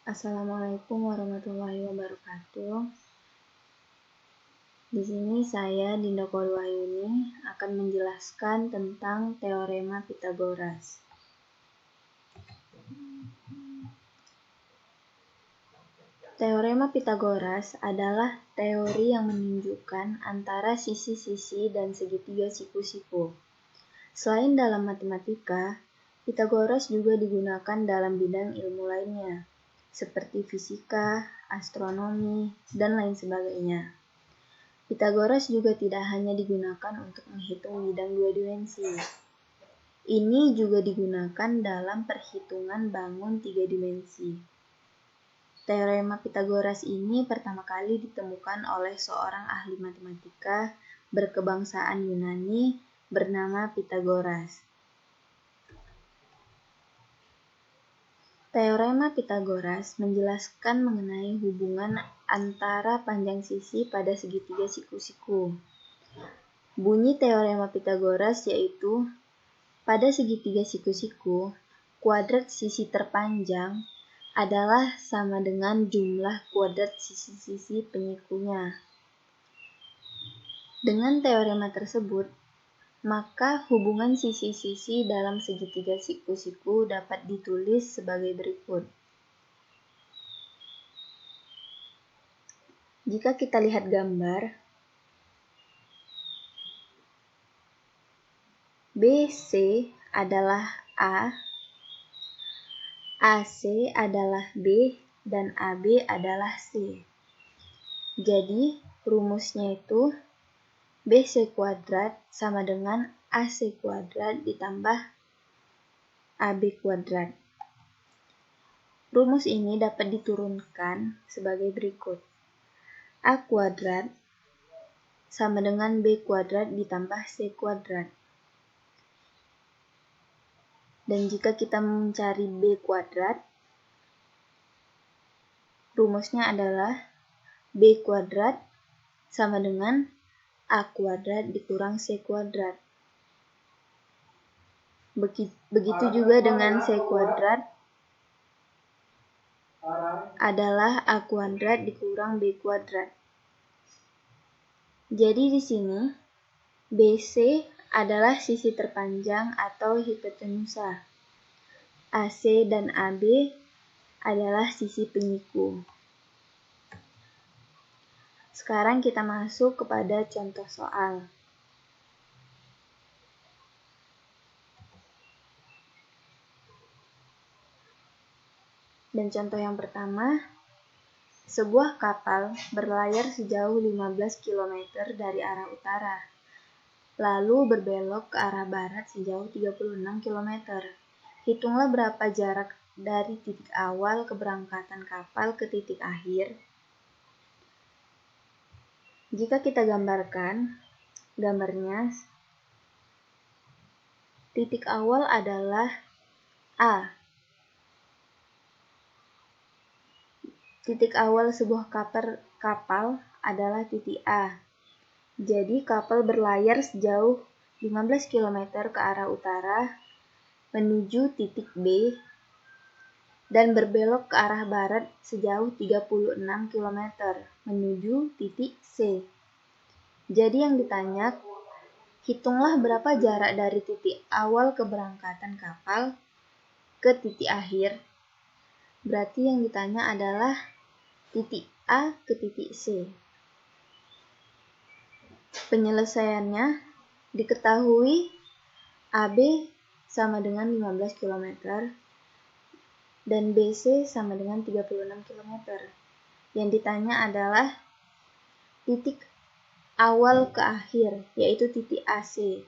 Assalamualaikum warahmatullahi wabarakatuh. Di sini saya, Dinda Wahyuni, akan menjelaskan tentang teorema Pythagoras. Teorema Pythagoras adalah teori yang menunjukkan antara sisi-sisi dan segitiga siku-siku. Selain dalam matematika, Pythagoras juga digunakan dalam bidang ilmu lainnya, seperti fisika, astronomi, dan lain sebagainya. Pythagoras juga tidak hanya digunakan untuk menghitung bidang dua dimensi. Ini juga digunakan dalam perhitungan bangun tiga dimensi. Teorema Pythagoras ini pertama kali ditemukan oleh seorang ahli matematika berkebangsaan Yunani bernama Pythagoras. Teorema Pythagoras menjelaskan mengenai hubungan antara panjang sisi pada segitiga siku-siku. Bunyi teorema Pythagoras yaitu, pada segitiga siku-siku, kuadrat sisi terpanjang adalah sama dengan jumlah kuadrat sisi-sisi penyikunya. Dengan teorema tersebut, maka hubungan sisi-sisi dalam segitiga siku-siku dapat ditulis sebagai berikut. Jika kita lihat gambar, BC adalah A, AC adalah B, dan AB adalah C. Jadi, rumusnya itu BC kuadrat sama dengan AC kuadrat ditambah AB kuadrat. Rumus ini dapat diturunkan sebagai berikut. A kuadrat sama dengan B kuadrat ditambah C kuadrat. Dan jika kita mencari B kuadrat, rumusnya adalah B kuadrat sama dengan A kuadrat dikurang C kuadrat. Begitu juga dengan C kuadrat adalah A kuadrat dikurang B kuadrat. Jadi di sini BC adalah sisi terpanjang atau hipotenusa. AC dan AB adalah sisi penyiku. Sekarang kita masuk kepada contoh soal. Dan contoh yang pertama, sebuah kapal berlayar sejauh 15 km dari arah utara, lalu berbelok ke arah barat sejauh 36 km. Hitunglah berapa jarak dari titik awal keberangkatan kapal ke titik akhir. Jika kita gambarkan, gambarnya titik awal adalah A. Titik awal sebuah kapal adalah titik A. Jadi kapal berlayar sejauh 15 km ke arah utara menuju titik B dan berbelok ke arah barat sejauh 36 km menuju titik C. Jadi yang ditanya, hitunglah berapa jarak dari titik awal keberangkatan kapal ke titik akhir. Berarti yang ditanya adalah titik A ke titik C. Penyelesaiannya diketahui AB sama dengan 15 km dan BC sama dengan 36 km. Yang ditanya adalah titik awal ke akhir, yaitu titik AC.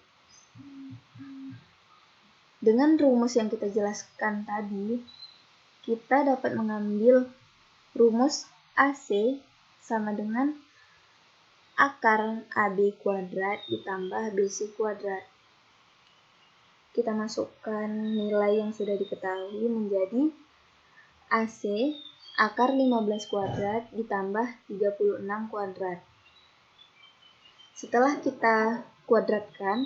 Dengan rumus yang kita jelaskan tadi, kita dapat mengambil rumus AC sama dengan akar AB kuadrat ditambah BC kuadrat. Kita masukkan nilai yang sudah diketahui menjadi AC akar 15 kuadrat ditambah 36 kuadrat. Setelah kita kuadratkan,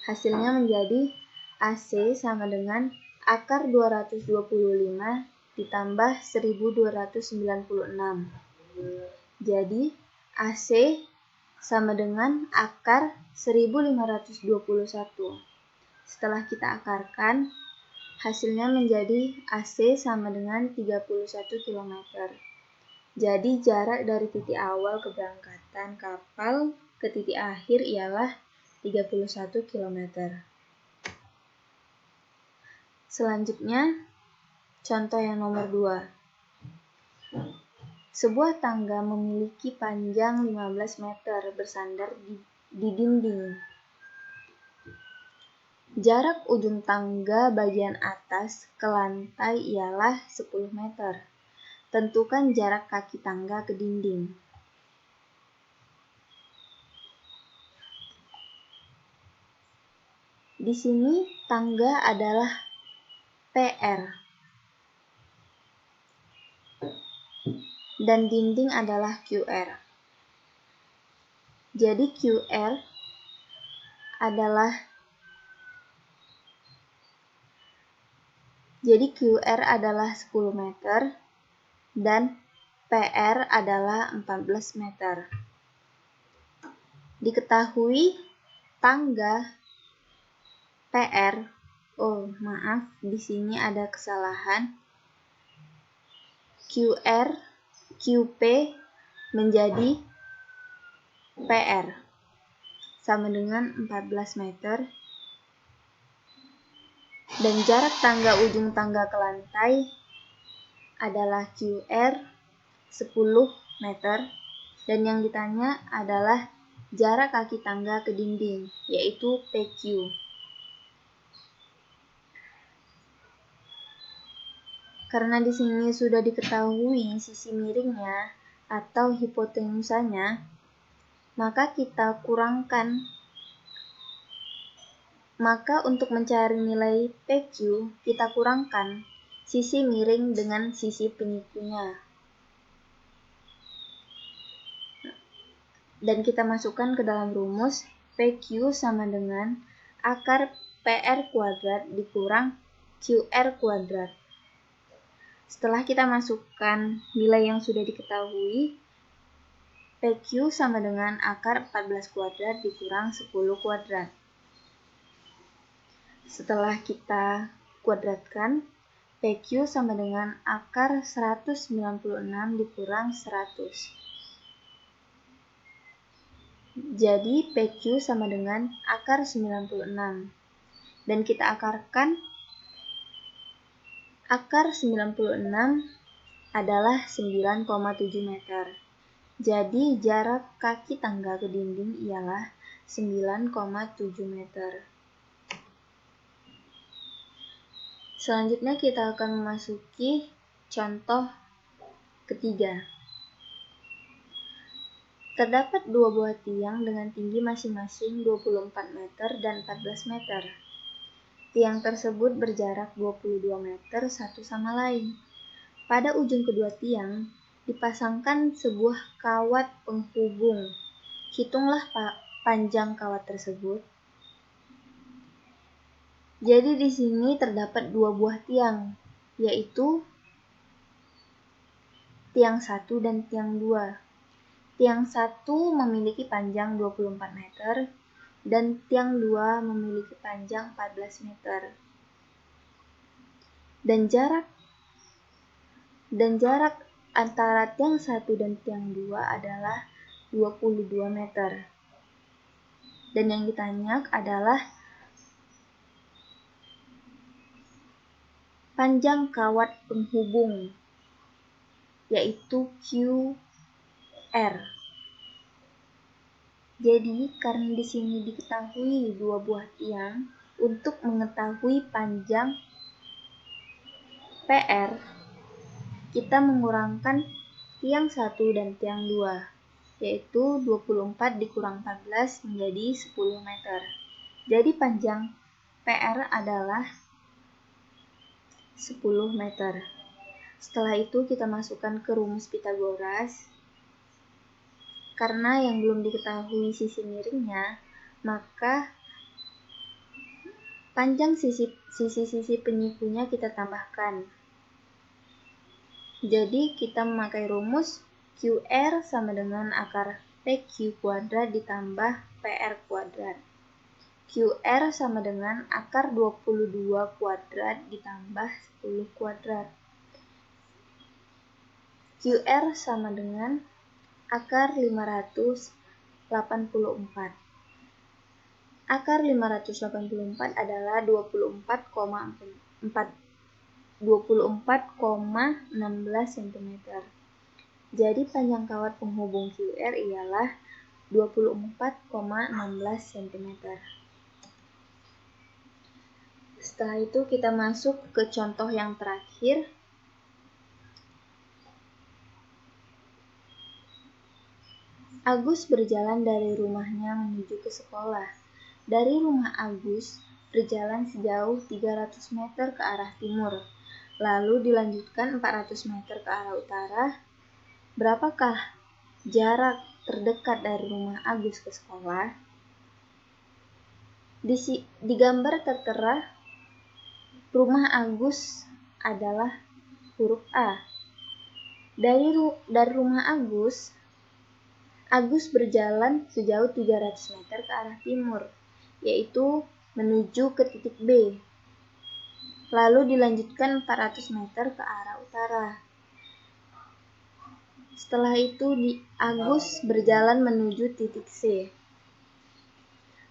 hasilnya menjadi AC sama dengan akar 225 ditambah 1296. Jadi AC sama dengan akar 1521. Setelah kita akarkan, hasilnya menjadi AC sama dengan 31 km. Jadi jarak dari titik awal keberangkatan kapal ke titik akhir ialah 31 km. Selanjutnya, contoh yang nomor 2. Sebuah tangga memiliki panjang 15 meter bersandar di dinding. Jarak ujung tangga bagian atas ke lantai ialah 10 meter. Tentukan jarak kaki tangga ke dinding. Di sini tangga adalah PR dan dinding adalah QR. Jadi QR adalah 10 meter dan PR adalah 14 meter. Diketahui tangga PR, di sini ada kesalahan. QP menjadi PR sama dengan 14 meter. Dan jarak tangga ujung tangga ke lantai adalah QR 10 meter. Dan yang ditanya adalah jarak kaki tangga ke dinding, yaitu PQ. Karena di sini sudah diketahui sisi miringnya atau hipotenusanya, maka kita kurangkan. Maka untuk mencari nilai PQ, kita kurangkan sisi miring dengan sisi penyikunya. Dan kita masukkan ke dalam rumus, PQ sama dengan akar PR kuadrat dikurang QR kuadrat. Setelah kita masukkan nilai yang sudah diketahui, PQ sama dengan akar 14 kuadrat dikurang 10 kuadrat. Setelah kita kuadratkan, PQ sama dengan akar 196 dikurang 100. Jadi PQ sama dengan akar 96. Dan kita akarkan, akar 96 adalah 9,7 meter. Jadi jarak kaki tangga ke dinding ialah 9,7 meter. Selanjutnya kita akan memasuki contoh ketiga. Terdapat dua buah tiang dengan tinggi masing-masing 24 meter dan 14 meter. Tiang tersebut berjarak 22 meter satu sama lain. Pada ujung kedua tiang dipasangkan sebuah kawat penghubung. Hitunglah panjang kawat tersebut. Jadi di sini terdapat dua buah tiang, yaitu tiang 1 dan tiang 2. Tiang 1 memiliki panjang 24 meter dan tiang 2 memiliki panjang 14 meter. Dan jarak antara tiang 1 dan tiang 2 adalah 22 meter. Dan yang ditanya adalah panjang kawat penghubung, yaitu QR. Jadi, karena di sini diketahui dua buah tiang, untuk mengetahui panjang PR, kita mengurangkan tiang 1 dan tiang 2, yaitu 24 dikurang 14 menjadi 10 meter. Jadi panjang PR adalah 10 meter. Setelah itu kita masukkan ke rumus Pythagoras. Karena yang belum diketahui sisi miringnya, maka panjang sisi penyikunya kita tambahkan. Jadi kita memakai rumus QR sama dengan akar PQ kuadrat ditambah PR kuadrat. QR sama dengan akar 22 kuadrat ditambah 10 kuadrat. QR sama dengan akar 584. Akar 584 adalah 24,16 cm. Jadi panjang kawat penghubung QR ialah 24,16 cm. Setelah itu kita masuk ke contoh yang terakhir. Agus berjalan dari rumahnya menuju ke sekolah. Dari rumah Agus berjalan sejauh 300 meter ke arah timur, lalu dilanjutkan 400 meter ke arah utara. Berapakah jarak terdekat dari rumah Agus ke sekolah? Di gambar tertera rumah Agus adalah huruf A. Dari rumah Agus berjalan sejauh 300 meter ke arah timur, yaitu menuju ke titik B. Lalu dilanjutkan 400 meter ke arah utara. Setelah itu Agus berjalan menuju titik C.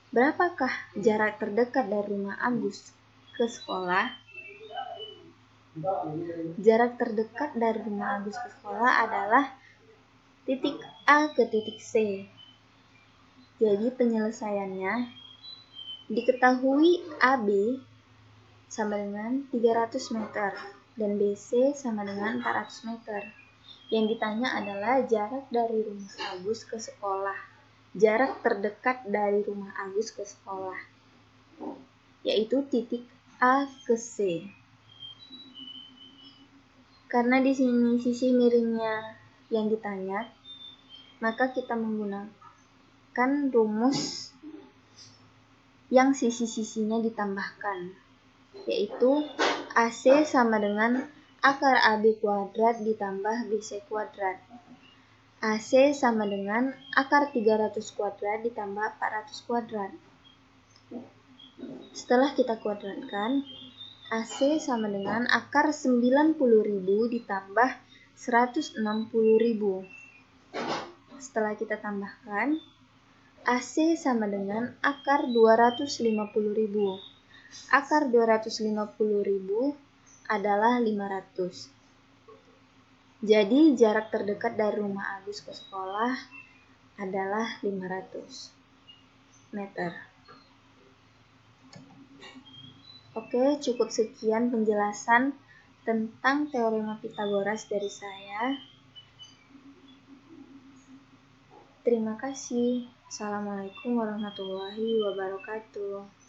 Berapakah jarak terdekat dari rumah Agus ke sekolah? Jarak terdekat dari rumah Agus ke sekolah adalah titik A ke titik C. Jadi penyelesaiannya diketahui AB sama dengan 300 meter dan BC sama dengan 400 meter. Yang ditanya adalah jarak dari rumah Agus ke sekolah. Jarak terdekat dari rumah Agus ke sekolah, yaitu titik A ke C. Karena di sini sisi miringnya yang ditanya, maka kita menggunakan rumus yang sisi-sisinya ditambahkan, yaitu AC sama dengan akar AB kuadrat ditambah BC kuadrat. AC sama dengan akar 300 kuadrat ditambah 400 kuadrat. Setelah kita kuadratkan, AC sama dengan akar 90.000 ditambah 160.000. Setelah kita tambahkan, AC sama dengan akar 250.000. Akar 250.000 adalah 500. Jadi jarak terdekat dari rumah Agus ke sekolah adalah 500 meter. Oke, cukup sekian penjelasan tentang teorema Pythagoras dari saya. Terima kasih. Assalamualaikum warahmatullahi wabarakatuh.